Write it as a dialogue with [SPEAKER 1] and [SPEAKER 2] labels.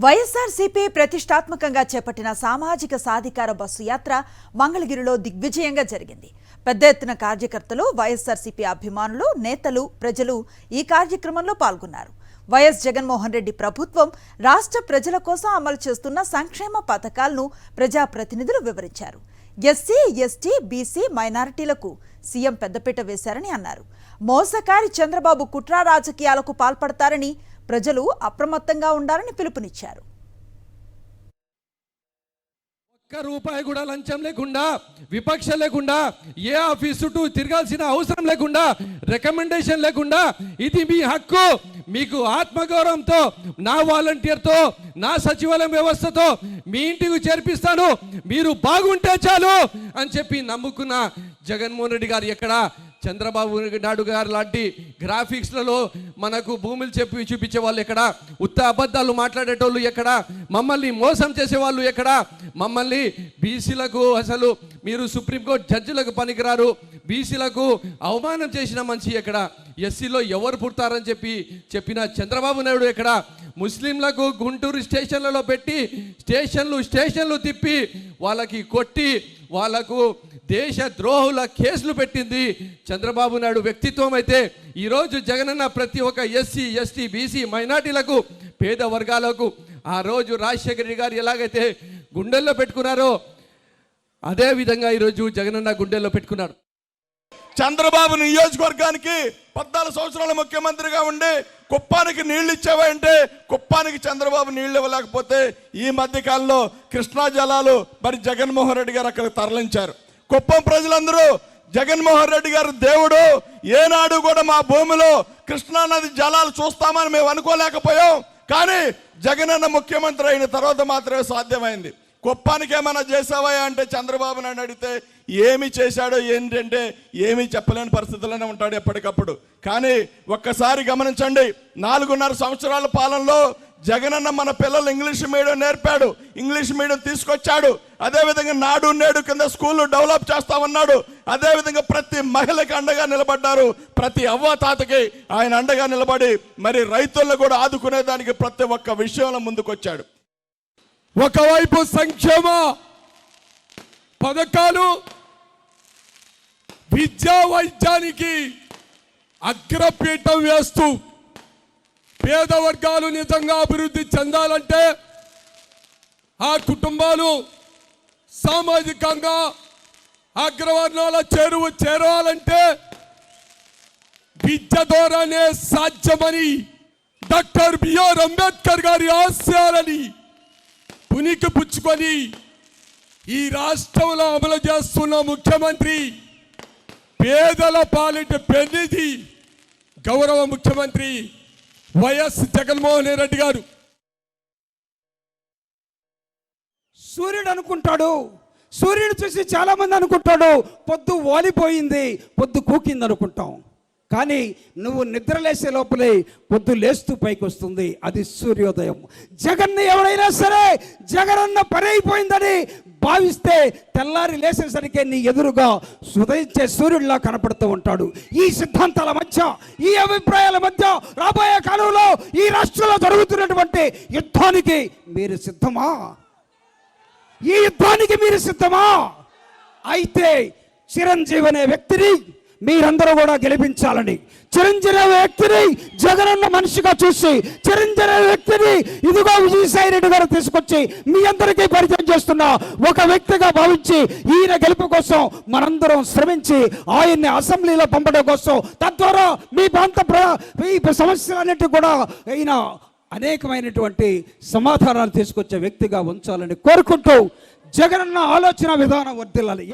[SPEAKER 1] వైఎస్ఆర్సీపీ ప్రతిష్టాత్మకంగా చేపట్టిన సామాజిక సాధికార బస్సు యాత్ర మంగళగిరిలో దిగ్విజయంగా జరిగింది. పెద్ద ఎత్తున కార్యకర్తలు, వైఎస్ఆర్సీపీ అభిమానులు, నేతలు, ప్రజలు ఈ కార్యక్రమంలో పాల్గొన్నారు. వైఎస్ జగన్మోహన్ రెడ్డి ప్రభుత్వం రాష్ట్ర ప్రజల కోసం అమలు చేస్తున్న సంక్షేమ పథకాలను ప్రజాప్రతినిధులు వివరించారు. ఎస్సీ, ఎస్టీ, బీసీ, మైనారిటీలకు సీఎం పెద్దపీట వేశారని అన్నారు. మోసకారి చంద్రబాబు కుట్ర రాజకీయాలకు పాల్పడతారని, ప్రజలు అప్రమత్తంగా ఉండాలని పిలుపునిచ్చారు.
[SPEAKER 2] ఒక్క రూపాయి కూడా లంచం లేకుండా, విపక్ష లేకుండా, ఏ ఆఫీస్ చుట్టూ తిరగాల్సిన అవసరం లేకుండా, రికమెండేషన్ లేకుండా, ఇది మీ హక్కు, మీకు ఆత్మగౌరవంతో నా వాలంటీర్తో, నా సచివాలయం వ్యవస్థతో మీ ఇంటికి చేర్పిస్తాను, మీరు బాగుంటే చాలు అని చెప్పి నమ్ముకున్న జగన్మోహన్ రెడ్డి గారు ఎక్కడ, చంద్రబాబు నాయుడు గారు లాంటి గ్రాఫిక్స్లలో మనకు భూములు చెప్పి చూపించే వాళ్ళు ఎక్కడ, ఉత్త అబద్ధాలు మాట్లాడేటోళ్ళు ఎక్కడ, మమ్మల్ని మోసం చేసేవాళ్ళు ఎక్కడ, మమ్మల్ని బీసీలకు అసలు మీరు సుప్రీంకోర్టు జడ్జిలకు పనికిరారు, బీసీలకు అవమానం చేసిన మనిషి ఎక్కడ, ఎస్సీలో ఎవరు పుడతారని చెప్పిన చంద్రబాబు నాయుడు ఎక్కడ, ముస్లింలకు గుంటూరు స్టేషన్లలో పెట్టి స్టేషన్లు తిప్పి వాళ్ళకి కొట్టి వాళ్ళకు దేశ ద్రోహుల కేసులు పెట్టింది చంద్రబాబు నాయుడు వ్యక్తిత్వం అయితే, ఈరోజు జగనన్న ప్రతి ఒక్క ఎస్సీ, ఎస్టీ, బీసీ, మైనార్టీలకు, పేద వర్గాలకు ఆ రోజు రాజశేఖర రెడ్డి గారు ఎలాగైతే గుండెల్లో పెట్టుకున్నారో అదే విధంగా ఈరోజు జగనన్న గుండెల్లో పెట్టుకున్నారు.
[SPEAKER 3] చంద్రబాబు నియోజకవర్గానికి 14 సంవత్సరాల ముఖ్యమంత్రిగా ఉండి కుప్పానికి నీళ్లు ఇచ్చావంటే, కుప్పానికి చంద్రబాబు నీళ్లు ఇవ్వలేకపోతే ఈ మధ్య కాలంలో కృష్ణా జలాలు మరి జగన్మోహన్ రెడ్డి గారు అక్కడ తరలించారు. కుప్పం ప్రజలందరూ జగన్మోహన్ రెడ్డి గారు దేవుడు, ఏనాడు కూడా మా భూమిలో కృష్ణా నది జలాలు చూస్తామని మేము అనుకోలేకపోయాం. కానీ జగనన్న ముఖ్యమంత్రి అయిన తర్వాత మాత్రమే సాధ్యమైంది. కుప్పానికి ఏమైనా చేసావా అంటే చంద్రబాబు నాయుడు అడిగితే ఏమి చేశాడో ఏంటంటే ఏమీ చెప్పలేని పరిస్థితుల్లోనే ఉంటాడు ఎప్పటికప్పుడు. కానీ ఒక్కసారి గమనించండి, 4.5 సంవత్సరాల పాలనలో జగనన్న మన పిల్లలు ఇంగ్లీష్ మీడియం నేర్పాడు, ఇంగ్లీష్ మీడియం తీసుకొచ్చాడు. అదేవిధంగా నాడు నేడు కింద స్కూళ్ళు డెవలప్ చేస్తామన్నాడు. అదేవిధంగా ప్రతి మహిళకి అండగా నిలబడ్డారు, ప్రతి అవ్వాతాతకి ఆయన అండగా నిలబడి మరి రైతులను కూడా ఆదుకునేదానికి ప్రతి ఒక్క విషయంలో ముందుకొచ్చాడు.
[SPEAKER 2] ఒకవైపు సంక్షేమ పథకాలు, విద్యా వైద్యానికి అగ్రపీఠం వేస్తూ పేద వర్గాలు నిజంగా అభివృద్ధి చెందాలంటే, ఆ కుటుంబాలు సామాజికంగా అగ్రవర్ణాల చేరాలంటే విద్య ద్వారానే సాధ్యమని, డాక్టర్ బిఆర్ అంబేద్కర్ గారి ఆశయాలని పునికి పుచ్చుకొని ఈ రాష్ట్రంలో అమలు చేస్తున్న ముఖ్యమంత్రి, పేదల పాలిట పెన్నిధి గౌరవ ముఖ్యమంత్రి వైఎస్ జగన్మోహన్ రెడ్డి గారు.
[SPEAKER 4] సూర్యుడు అనుకుంటాడు, సూర్యుడు చూసి చాలా మంది అనుకుంటాడు పొద్దు వాలిపోయింది, పొద్దు కూకింది అనుకుంటాం. కానీ నువ్వు నిద్రలేసే లోపలే పొద్దు లేస్తూ పైకి వస్తుంది, అది సూర్యోదయం. జగన్ ఎవరైనా సరే జగనన్న పని అయిపోయిందని భావిస్తే తెల్లారి లేసేసరికి నీ ఎదురుగా ఉదయించే సూర్యుడిలా కనపడుతూ ఉంటాడు. ఈ సిద్ధాంతాల మధ్య, ఈ అభిప్రాయాల మధ్య రాబోయే కాలంలో ఈ రాష్ట్రంలో జరుగుతున్నటువంటి యుద్ధానికి మీరు సిద్ధమా? ఈ యుద్ధానికి మీరు సిద్ధమా? అయితే చిరంజీవి అనే వ్యక్తిని మీరందరూ కూడా గెలిపించాలని, చిరంజీవి వ్యక్తిని జగనన్న మనిషిగా చూసి, చిరంజీవి వ్యక్తిని ఇదిగో విజయసాయి రెడ్డి గారు తీసుకొచ్చి మీ అందరికీ పరిచయం చేస్తున్న ఒక వ్యక్తిగా భావించి ఈయన గెలుపు కోసం మనందరం శ్రమించి ఆయన్ని అసెంబ్లీలో పంపడం కోసం, తద్వారా మీ ప్రాంత సమస్యలన్నిటి కూడా ఈయన అనేకమైనటువంటి సమాధానాలు తీసుకొచ్చే వ్యక్తిగా ఉంచాలని కోరుకుంటూ జగనన్న ఆలోచన విధానం వర్ధిల్లాలి.